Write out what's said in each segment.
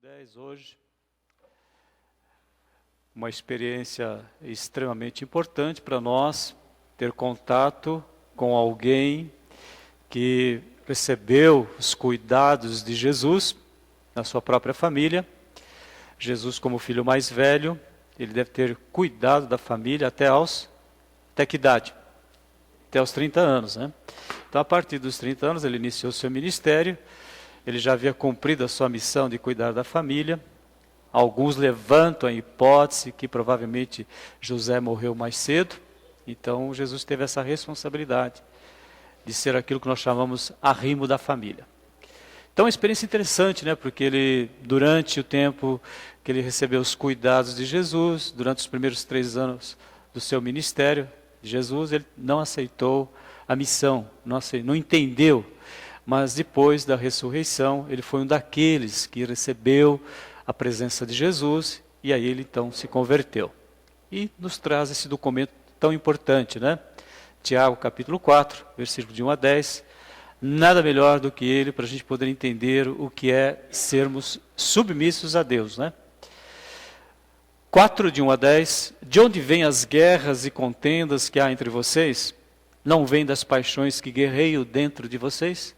10 hoje. Uma experiência extremamente importante para nós, ter contato com alguém que recebeu os cuidados de Jesus na sua própria família. Jesus, como filho mais velho, ele deve ter cuidado da família até que idade? Até os 30 anos, né? Então, a partir dos 30 anos, ele iniciou seu ministério. Ele já havia cumprido a sua missão de cuidar da família. Alguns levantam a hipótese que provavelmente José morreu mais cedo. Então, Jesus teve essa responsabilidade de ser aquilo que nós chamamos arrimo da família. Então, é uma experiência interessante, né? Porque ele, durante o tempo que ele recebeu os cuidados de Jesus, durante os primeiros 3 anos do seu ministério de Jesus, ele não aceitou a missão, não entendeu. Mas depois da ressurreição, ele foi um daqueles que recebeu a presença de Jesus, e aí ele então se converteu. E nos traz esse documento tão importante, né? Tiago capítulo 4, versículo de 1 a 10. Nada melhor do que ele para a gente poder entender o que é sermos submissos a Deus, né? 4 de 1 a 10. De onde vêm as guerras e contendas que há entre vocês? Não vêm das paixões que guerreiam dentro de vocês?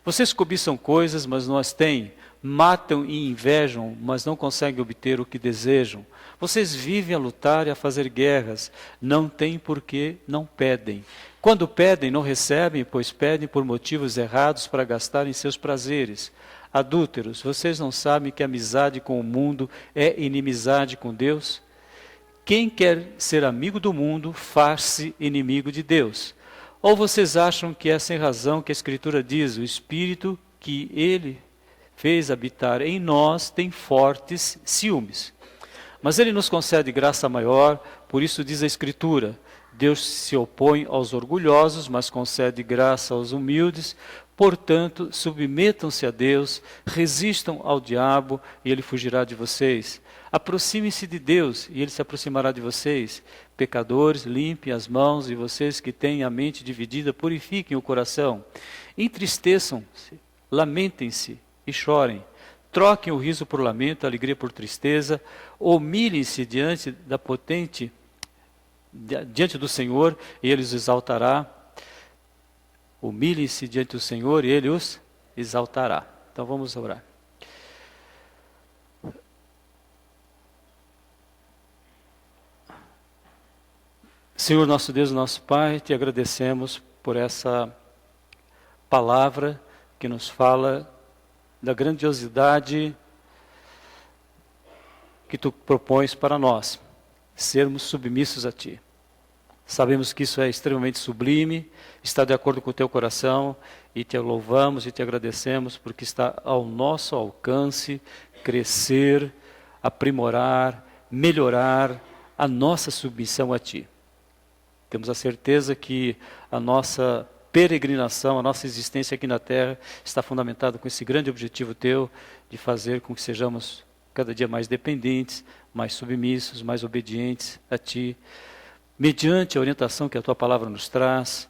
Vocês cobiçam coisas, mas não as têm. Matam e invejam, mas não conseguem obter o que desejam. Vocês vivem a lutar e a fazer guerras. Não têm porque não pedem. Quando pedem, não recebem, pois pedem por motivos errados para gastarem seus prazeres. Adúlteros, vocês não sabem que a amizade com o mundo é inimizade com Deus? Quem quer ser amigo do mundo, faz-se inimigo de Deus. Ou vocês acham que é sem razão que a Escritura diz, o Espírito que Ele fez habitar em nós tem fortes ciúmes. Mas Ele nos concede graça maior, por isso diz a Escritura, Deus se opõe aos orgulhosos, mas concede graça aos humildes. Portanto, submetam-se a Deus, resistam ao diabo e ele fugirá de vocês. Aproximem-se de Deus e ele se aproximará de vocês. Pecadores, limpem as mãos, e vocês que têm a mente dividida, purifiquem o coração. Entristeçam-se, lamentem-se e chorem. Troquem o riso por lamento, a alegria por tristeza. Humilhem-se diante do Senhor e Ele os exaltará. Humilhem-se diante do Senhor e Ele os exaltará. Então vamos orar. Senhor nosso Deus, nosso Pai, te agradecemos por essa palavra que nos fala da grandiosidade que Tu propões para nós, sermos submissos a Ti. Sabemos que isso é extremamente sublime, está de acordo com o Teu coração, e Te louvamos e Te agradecemos porque está ao nosso alcance crescer, aprimorar, melhorar a nossa submissão a Ti. Temos a certeza que a nossa peregrinação, a nossa existência aqui na Terra está fundamentada com esse grande objetivo Teu de fazer com que sejamos cada dia mais dependentes, mais submissos, mais obedientes a Ti, mediante a orientação que a Tua Palavra nos traz,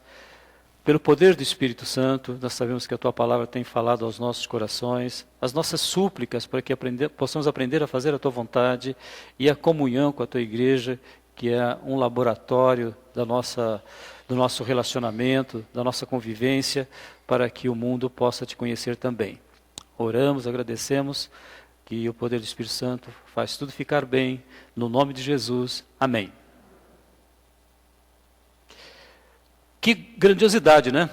pelo poder do Espírito Santo. Nós sabemos que a Tua Palavra tem falado aos nossos corações, as nossas súplicas para que possamos aprender a fazer a Tua vontade e a comunhão com a Tua Igreja, que é um laboratório do nosso relacionamento, da nossa convivência, para que o mundo possa Te conhecer também. Oramos, agradecemos, que o poder do Espírito Santo faz tudo ficar bem, no nome de Jesus. Amém. Que grandiosidade, né?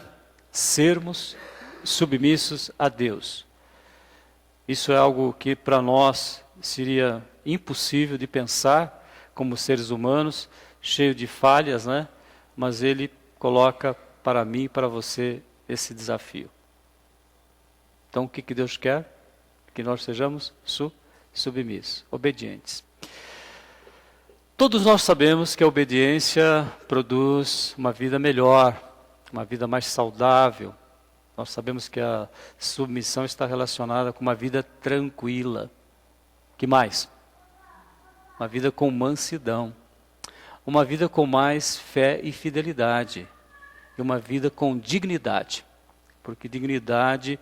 Sermos submissos a Deus. Isso é algo que para nós seria impossível de pensar como seres humanos, cheio de falhas, né? Mas Ele coloca para mim e para você esse desafio. Então, o que Deus quer? Que nós sejamos submissos, obedientes. Todos nós sabemos que a obediência produz uma vida melhor, uma vida mais saudável. Nós sabemos que a submissão está relacionada com uma vida tranquila. Que mais? Uma vida com mansidão. Uma vida com mais fé e fidelidade. E uma vida com dignidade. Porque dignidade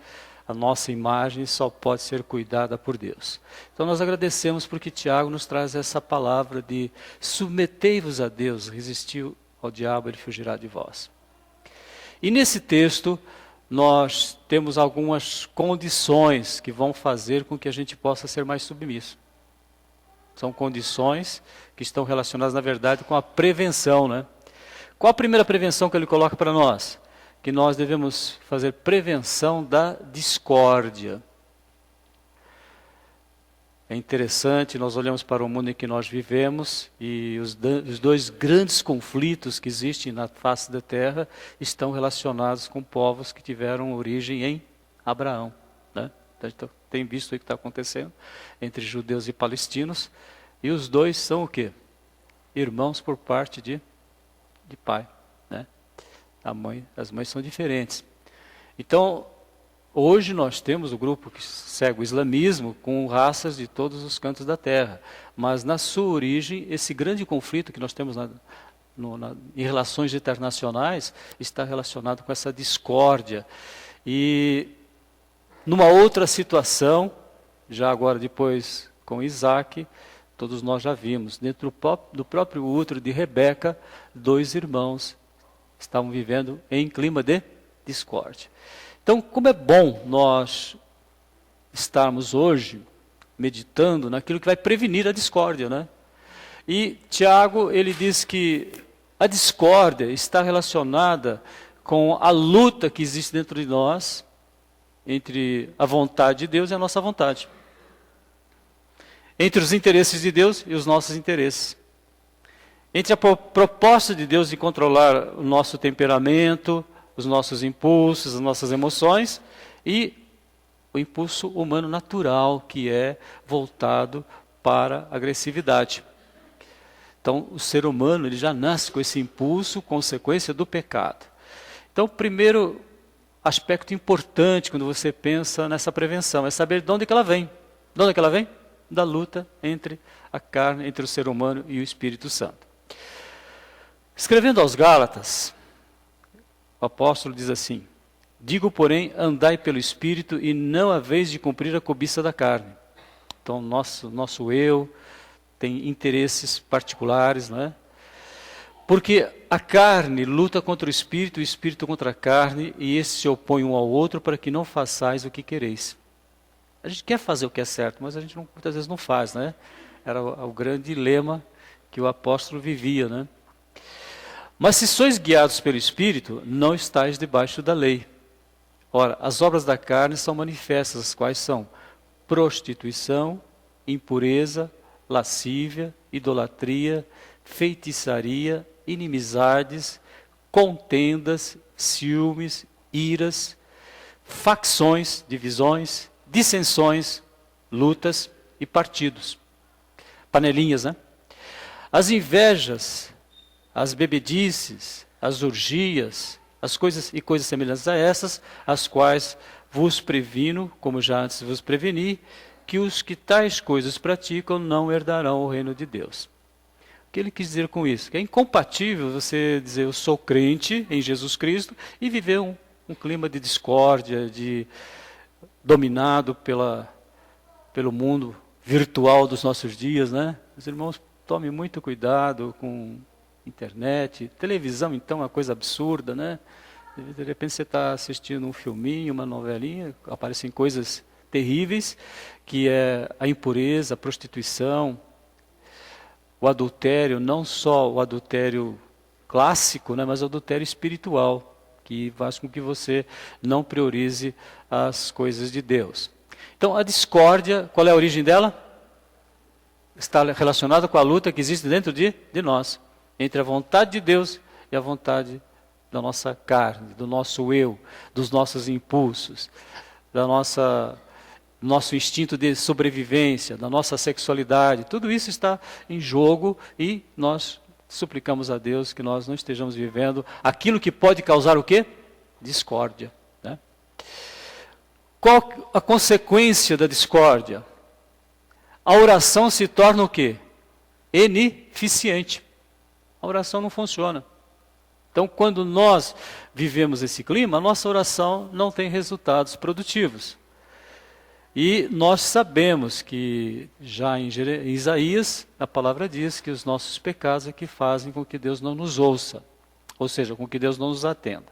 A nossa imagem só pode ser cuidada por Deus. Então nós agradecemos porque Tiago nos traz essa palavra de submetei-vos a Deus, resistiu ao diabo, ele fugirá de vós. E nesse texto nós temos algumas condições que vão fazer com que a gente possa ser mais submisso. São condições que estão relacionadas, na verdade, com a prevenção, né? Qual a primeira prevenção que ele coloca para nós? Que nós devemos fazer prevenção da discórdia. É interessante, nós olhamos para o mundo em que nós vivemos e os dois grandes conflitos que existem na face da terra estão relacionados com povos que tiveram origem em Abraão, né? A gente tem visto o que está acontecendo entre judeus e palestinos, e os dois são o quê? Irmãos por parte de pai, né? As mães são diferentes. Então, hoje nós temos o grupo que segue o islamismo com raças de todos os cantos da terra, mas na sua origem, esse grande conflito que nós temos em relações internacionais está relacionado com essa discórdia. E numa outra situação, já agora depois com Isaac, todos nós já vimos, dentro do próprio útero de Rebeca, 2 irmãos estavam vivendo em clima de discórdia. Então, como é bom nós estarmos hoje meditando naquilo que vai prevenir a discórdia, né? E Tiago, ele diz que a discórdia está relacionada com a luta que existe dentro de nós, entre a vontade de Deus e a nossa vontade. Entre os interesses de Deus e os nossos interesses. Entre a proposta de Deus de controlar o nosso temperamento, os nossos impulsos, as nossas emoções, e o impulso humano natural, que é voltado para a agressividade. Então, o ser humano ele já nasce com esse impulso, consequência do pecado. Então, o primeiro aspecto importante quando você pensa nessa prevenção é saber de onde que ela vem. De onde que ela vem? Da luta entre a carne, entre o ser humano e o Espírito Santo. Escrevendo aos Gálatas, o apóstolo diz assim: digo, porém, andai pelo Espírito e não haveis de cumprir a cobiça da carne. Então, nosso eu tem interesses particulares, não é? Porque a carne luta contra o Espírito contra a carne, e esses se opõem um ao outro para que não façais o que quereis. A gente quer fazer o que é certo, mas a gente muitas vezes não faz, né? Era o grande dilema que o apóstolo vivia, né? Mas se sois guiados pelo Espírito, não estáis debaixo da lei. Ora, as obras da carne são manifestas, as quais são prostituição, impureza, lascívia, idolatria, feitiçaria, inimizades, contendas, ciúmes, iras, facções, divisões, dissensões, lutas e partidos. Panelinhas, né? As invejas, as bebedices, as orgias, as coisas semelhantes a essas, as quais vos previno, como já antes vos preveni, que os que tais coisas praticam não herdarão o reino de Deus. O que ele quis dizer com isso? Que é incompatível você dizer eu sou crente em Jesus Cristo e viver um clima de discórdia, dominado pelo mundo virtual dos nossos dias, né? Os irmãos, tomem muito cuidado com internet, televisão então é uma coisa absurda, né? De repente você está assistindo um filminho, uma novelinha, aparecem coisas terríveis, que é a impureza, a prostituição, o adultério, não só o adultério clássico, né, mas o adultério espiritual, que faz com que você não priorize as coisas de Deus. Então a discórdia, qual é a origem dela? Está relacionada com a luta que existe dentro de nós, entre a vontade de Deus e a vontade da nossa carne, do nosso eu, dos nossos impulsos, nosso instinto de sobrevivência, da nossa sexualidade. Tudo isso está em jogo e nós suplicamos a Deus que nós não estejamos vivendo aquilo que pode causar o quê? Discórdia, né? Qual a consequência da discórdia? A oração se torna o quê? Ineficiente. A oração não funciona. Então, quando nós vivemos esse clima, a nossa oração não tem resultados produtivos. E nós sabemos que já em Isaías, a palavra diz que os nossos pecados é que fazem com que Deus não nos ouça, ou seja, com que Deus não nos atenda.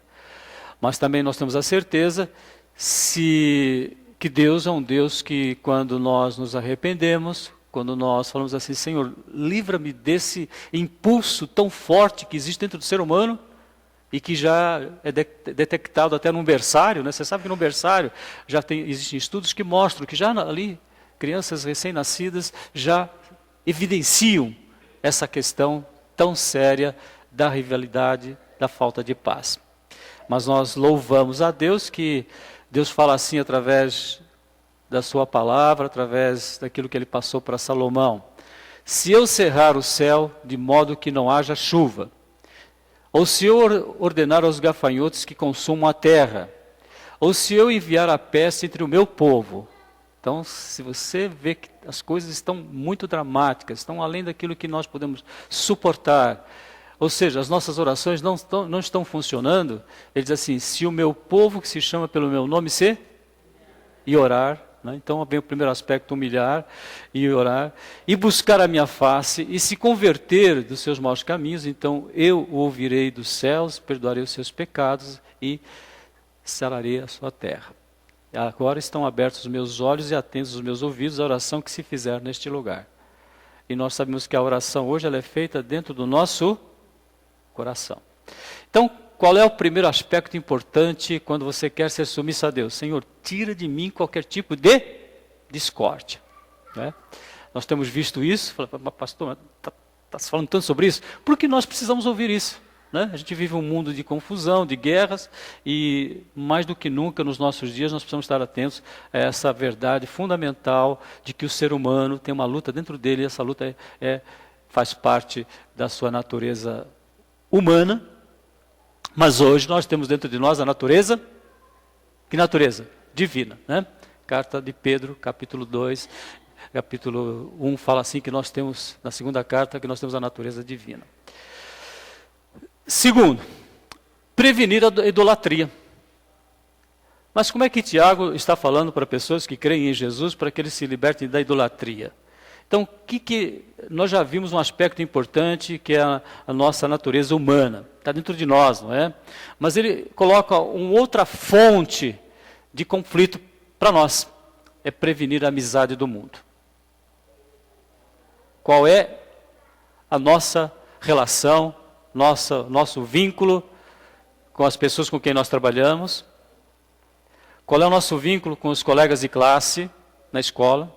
Mas também nós temos a certeza que Deus é um Deus que, quando nós nos arrependemos, quando nós falamos assim, Senhor, livra-me desse impulso tão forte que existe dentro do ser humano, e que já é detectado até num berçário, né? Você sabe que no berçário existem estudos que mostram que já ali, crianças recém-nascidas já evidenciam essa questão tão séria da rivalidade, da falta de paz. Mas nós louvamos a Deus que Deus fala assim através da sua palavra, através daquilo que ele passou para Salomão. Se eu cerrar o céu de modo que não haja chuva, ou se eu ordenar aos gafanhotos que consumam a terra, ou se eu enviar a peste entre o meu povo. Então, se você vê que as coisas estão muito dramáticas, estão além daquilo que nós podemos suportar, ou seja, as nossas orações não estão funcionando, ele diz assim, se o meu povo que se chama pelo meu nome e orar, né? Então vem o primeiro aspecto, humilhar e orar, e buscar a minha face, e se converter dos seus maus caminhos, então eu o ouvirei dos céus, perdoarei os seus pecados e sararei a sua terra. Agora estão abertos os meus olhos e atentos os meus ouvidos à oração que se fizer neste lugar. E nós sabemos que a oração hoje ela é feita dentro do nosso coração. Então, qual é o primeiro aspecto importante quando você quer ser submisso a Deus? Senhor, tira de mim qualquer tipo de discórdia. Né? Nós temos visto isso, mas pastor, está se falando tanto sobre isso? Porque nós precisamos ouvir isso. Né? A gente vive um mundo de confusão, de guerras, e mais do que nunca nos nossos dias nós precisamos estar atentos a essa verdade fundamental de que o ser humano tem uma luta dentro dele, e essa luta faz parte da sua natureza humana. Mas hoje nós temos dentro de nós a natureza, que natureza? Divina, né? Carta de Pedro, capítulo 2, capítulo 1, fala assim que nós temos, na segunda carta, que nós temos a natureza divina. Segundo, prevenir a idolatria. Mas como é que Tiago está falando para pessoas que creem em Jesus para que eles se libertem da idolatria? Então, nós já vimos um aspecto importante que é a nossa natureza humana. Está dentro de nós, não é? Mas ele coloca uma outra fonte de conflito para nós. É prevenir a amizade do mundo. Qual é a nossa relação, nosso vínculo com as pessoas com quem nós trabalhamos? Qual é o nosso vínculo com os colegas de classe na escola?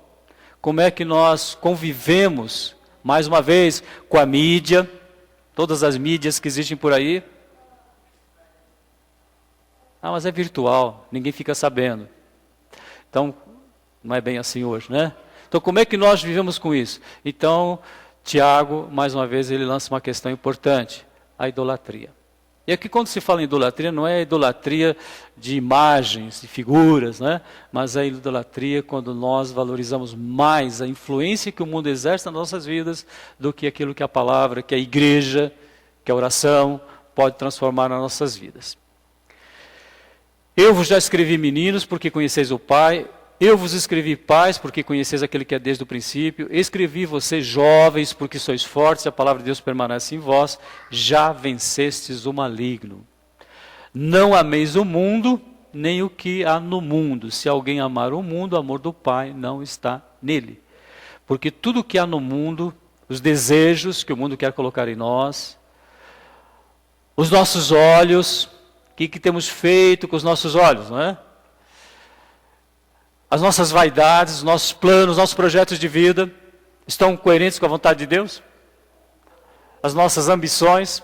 Como é que nós convivemos, mais uma vez, com a mídia, todas as mídias que existem por aí? Ah, mas é virtual, ninguém fica sabendo. Então, não é bem assim hoje, né? Então, como é que nós vivemos com isso? Então, Tiago, mais uma vez, ele lança uma questão importante, a idolatria. E aqui quando se fala em idolatria, não é idolatria de imagens, de figuras, né? Mas é idolatria quando nós valorizamos mais a influência que o mundo exerce nas nossas vidas do que aquilo que a palavra, que a igreja, que a oração pode transformar nas nossas vidas. Eu vos já escrevi, meninos, porque conheceis o Pai. Eu vos escrevi, pais, porque conheceis aquele que é desde o princípio. Escrevi vocês, jovens, porque sois fortes, a palavra de Deus permanece em vós. Já vencestes o maligno. Não ameis o mundo, nem o que há no mundo. Se alguém amar o mundo, o amor do Pai não está nele. Porque tudo o que há no mundo, os desejos que o mundo quer colocar em nós, os nossos olhos, o que temos feito com os nossos olhos, não é? As nossas vaidades, os nossos planos, nossos projetos de vida estão coerentes com a vontade de Deus? As nossas ambições,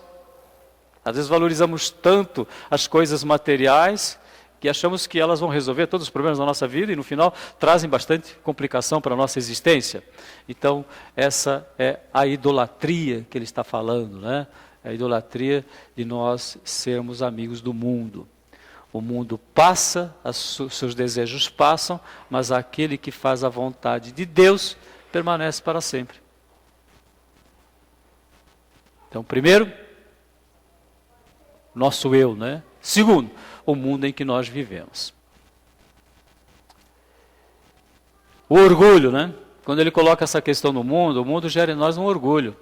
às vezes valorizamos tanto as coisas materiais que achamos que elas vão resolver todos os problemas da nossa vida e no final trazem bastante complicação para a nossa existência. Então, essa é a idolatria que ele está falando, né? É a idolatria de nós sermos amigos do mundo. O mundo passa, seus desejos passam, mas aquele que faz a vontade de Deus permanece para sempre. Então, primeiro, nosso eu, né? Segundo, o mundo em que nós vivemos. O orgulho, né? Quando ele coloca essa questão no mundo, o mundo gera em nós um orgulho.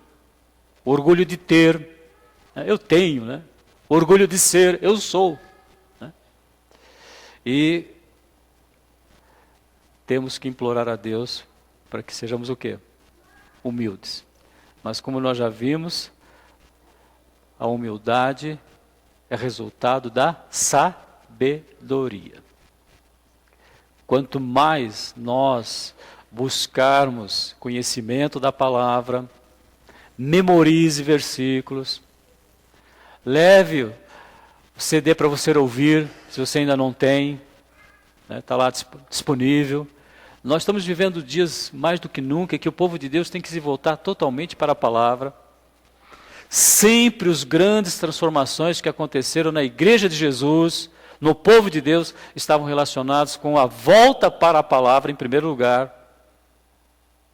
O orgulho de ter, né? Eu tenho, né? O orgulho de ser, eu sou. Né? E temos que implorar a Deus para que sejamos o quê? Humildes. Mas como nós já vimos, a humildade é resultado da sabedoria. Quanto mais nós buscarmos conhecimento da palavra, memorize versículos, leve o CD para você ouvir, se você ainda não tem, está lá disponível. Nós estamos vivendo dias mais do que nunca que o povo de Deus tem que se voltar totalmente para a palavra. Sempre as grandes transformações que aconteceram na igreja de Jesus, no povo de Deus, estavam relacionados com a volta para a palavra em primeiro lugar.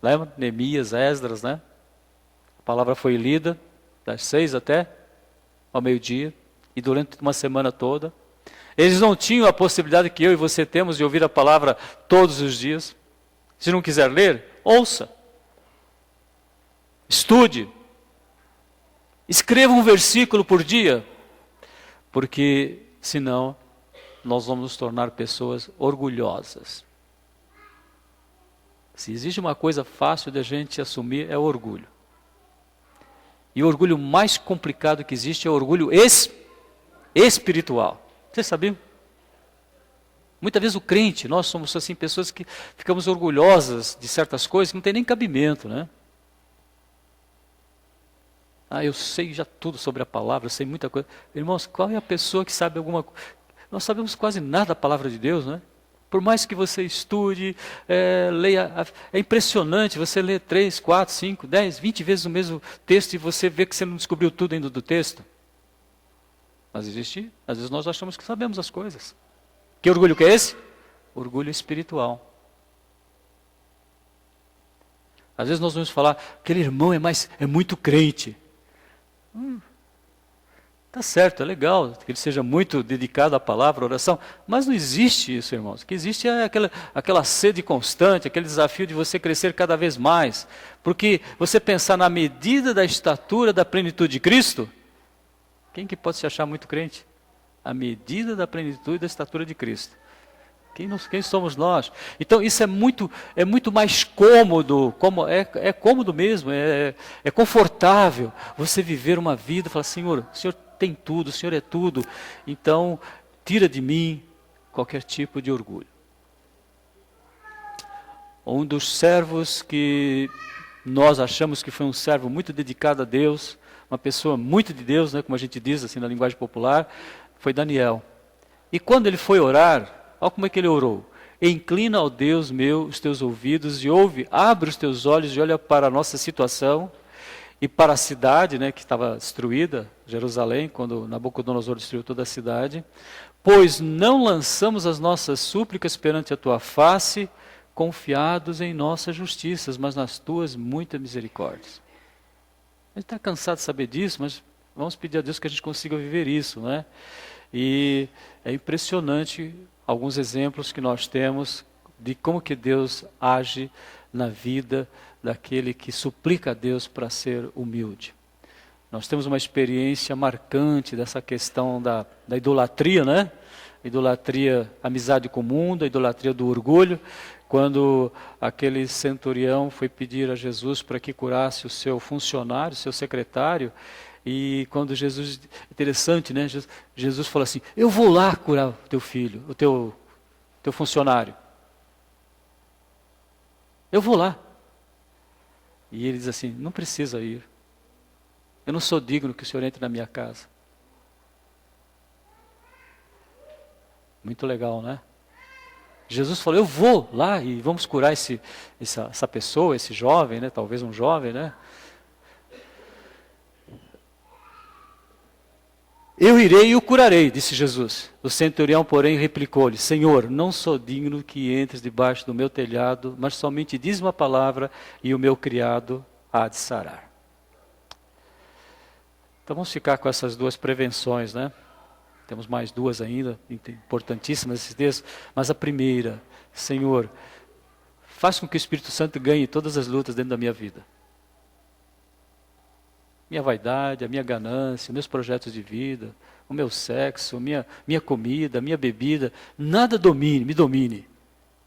Lembra? Neemias, Esdras, né? A palavra foi lida das 6 até ao meio-dia e durante uma semana toda. Eles não tinham a possibilidade que eu e você temos de ouvir a palavra todos os dias. Se não quiser ler, ouça. Estude. Escreva um versículo por dia. Porque, senão, nós vamos nos tornar pessoas orgulhosas. Se existe uma coisa fácil de a gente assumir, é o orgulho. E o orgulho mais complicado que existe é o orgulho espiritual. Vocês sabiam? Muitas vezes o crente, nós somos assim pessoas que ficamos orgulhosas de certas coisas que não tem nem cabimento, né? Eu sei já tudo sobre a palavra, eu sei muita coisa. Irmãos, qual é a pessoa que sabe alguma coisa? Nós sabemos quase nada da palavra de Deus, né? Por mais que você estude, leia, é impressionante, você lê 3, 4, 5, 10, 20 vezes o mesmo texto e você vê que você não descobriu tudo ainda do texto. Mas existe, às vezes nós achamos que sabemos as coisas. Que orgulho que é esse? Orgulho espiritual. Às vezes nós vamos falar, aquele irmão é muito crente. Tá certo, é legal que ele seja muito dedicado à palavra, à oração, mas não existe isso, irmãos. O que existe é aquela sede constante, aquele desafio de você crescer cada vez mais. Porque você pensar na medida da estatura da plenitude de Cristo, quem que pode se achar muito crente? A medida da plenitude da estatura de Cristo. Quem somos nós? Então isso é muito mais cômodo, é cômodo mesmo, é confortável você viver uma vida e falar, Senhor, o Senhor tem tudo, o Senhor é tudo, então tira de mim qualquer tipo de orgulho. Um dos servos que nós achamos que foi um servo muito dedicado a Deus, uma pessoa muito de Deus, né, como a gente diz assim na linguagem popular, foi Daniel. E quando ele foi orar, olha como é que ele orou. Inclina, ó Deus meu, os teus ouvidos e ouve, abre os teus olhos e olha para a nossa situação e para a cidade, né, que estava destruída, Jerusalém, quando Nabucodonosor destruiu toda a cidade. Pois não lançamos as nossas súplicas perante a tua face, confiados em nossas justiças, mas nas tuas muitas misericórdias. A gente está cansado de saber disso, mas vamos pedir a Deus que a gente consiga viver isso, né? E é impressionante alguns exemplos que nós temos de como que Deus age na vida daquele que suplica a Deus para ser humilde. Nós temos uma experiência marcante dessa questão da idolatria, né? Idolatria, amizade com o mundo, a idolatria do orgulho. Quando aquele centurião foi pedir a Jesus para que curasse o seu funcionário, o seu secretário, e quando Jesus, interessante, né? Jesus falou assim, eu vou lá curar o teu filho, o teu funcionário. Eu vou lá. E ele diz assim, não precisa ir. Eu não sou digno que o Senhor entre na minha casa. Muito legal, né? Jesus falou, eu vou lá e vamos curar essa pessoa, esse jovem, né? Talvez um jovem, né? Eu irei e o curarei, disse Jesus. O centurião, porém, replicou-lhe, Senhor, não sou digno que entres debaixo do meu telhado, mas somente diz uma palavra e o meu criado há de sarar. Então vamos ficar com essas duas prevenções, né? temos mais duas ainda, importantíssimas esses dias, mas a primeira, Senhor, faz com que o Espírito Santo ganhe todas as lutas dentro da minha vida. Minha vaidade, a minha ganância, meus projetos de vida, o meu sexo, minha comida, minha bebida, nada me domine.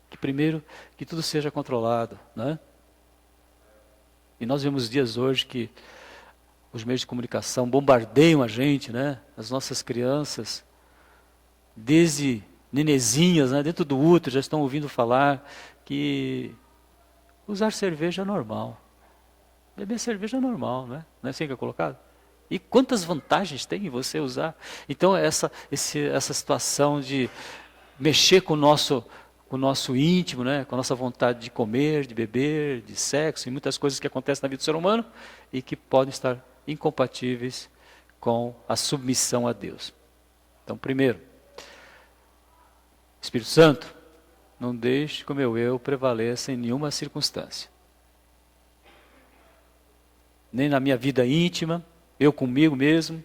Que primeiro, que tudo seja controlado, né? E nós vemos dias hoje que os meios de comunicação bombardeiam a gente, né? As nossas crianças, desde nenezinhas, né? Dentro do útero, já estão ouvindo falar que usar cerveja é normal. Beber cerveja é normal, né? Não é assim que é colocado? E quantas vantagens tem em você usar? Então, essa situação de mexer com o nosso íntimo, né? Com a nossa vontade de comer, de beber, de sexo, e muitas coisas que acontecem na vida do ser humano e que podem estar incompatíveis com a submissão a Deus. Então, primeiro, Espírito Santo, não deixe que o meu eu prevaleça em nenhuma circunstância. Nem na minha vida íntima, eu comigo mesmo,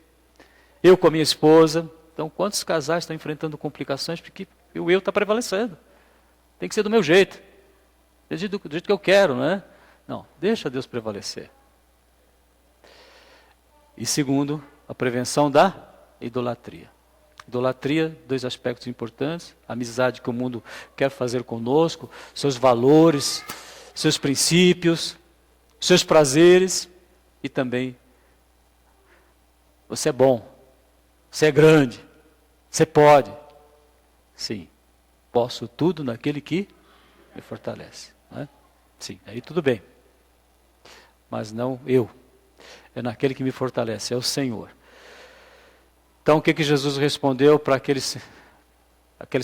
eu com a minha esposa. Então, quantos casais estão enfrentando complicações porque o eu está prevalecendo? Tem que ser do meu jeito, do jeito que eu quero, não é? Não, deixa Deus prevalecer. E segundo, a prevenção da idolatria. Idolatria, dois aspectos importantes: a amizade que o mundo quer fazer conosco, seus valores, seus princípios, seus prazeres, e também você é bom, você é grande, você pode. Sim, posso tudo naquele que me fortalece. Não é? Sim, aí tudo bem. Mas não eu. É naquele que me fortalece, é o Senhor. Então o que Jesus respondeu para aquele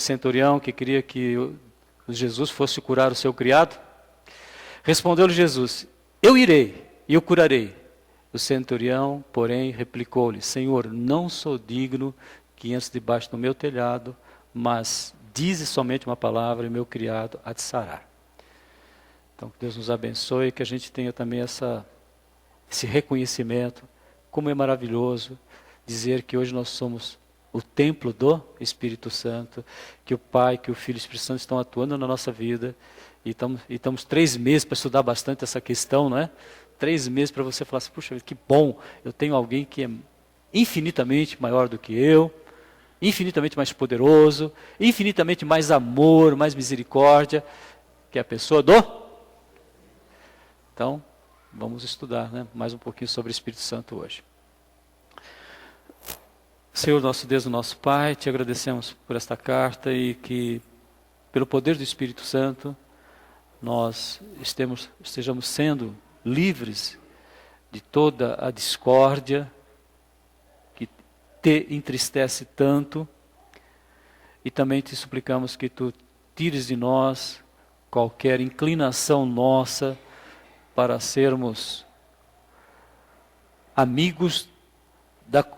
centurião que queria que Jesus fosse curar o seu criado? Respondeu-lhe Jesus: eu irei e o curarei. O centurião, porém, replicou-lhe: Senhor, não sou digno que entres debaixo do meu telhado, mas dize somente uma palavra e meu criado há de sarar. Então que Deus nos abençoe e que a gente tenha também esse reconhecimento, como é maravilhoso dizer que hoje nós somos o templo do Espírito Santo, que o Pai, que o Filho e o Espírito Santo estão atuando na nossa vida, e estamos 3 meses para estudar bastante essa questão, não é? 3 meses para você falar assim: puxa, que bom, eu tenho alguém que é infinitamente maior do que eu, infinitamente mais poderoso, infinitamente mais amor, mais misericórdia, que é a pessoa do... Então, vamos estudar, né, mais um pouquinho sobre o Espírito Santo hoje. Senhor, nosso Deus, nosso Pai, te agradecemos por esta carta e que, pelo poder do Espírito Santo, nós estejamos sendo livres de toda a discórdia que te entristece tanto, e também te suplicamos que tu tires de nós qualquer inclinação nossa para sermos amigos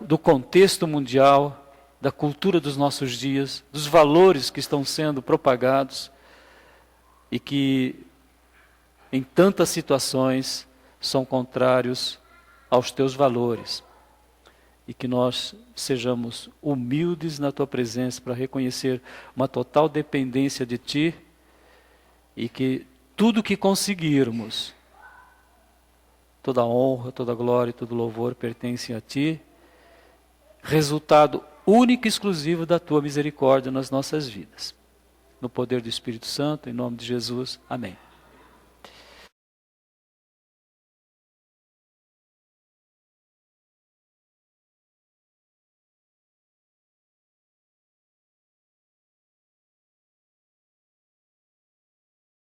do contexto mundial, da cultura dos nossos dias, dos valores que estão sendo propagados e que em tantas situações são contrários aos teus valores. E que nós sejamos humildes na tua presença para reconhecer uma total dependência de ti, e que tudo que conseguirmos, toda honra, toda glória e todo louvor pertencem a ti, resultado único e exclusivo da tua misericórdia nas nossas vidas. No poder do Espírito Santo, em nome de Jesus, amém.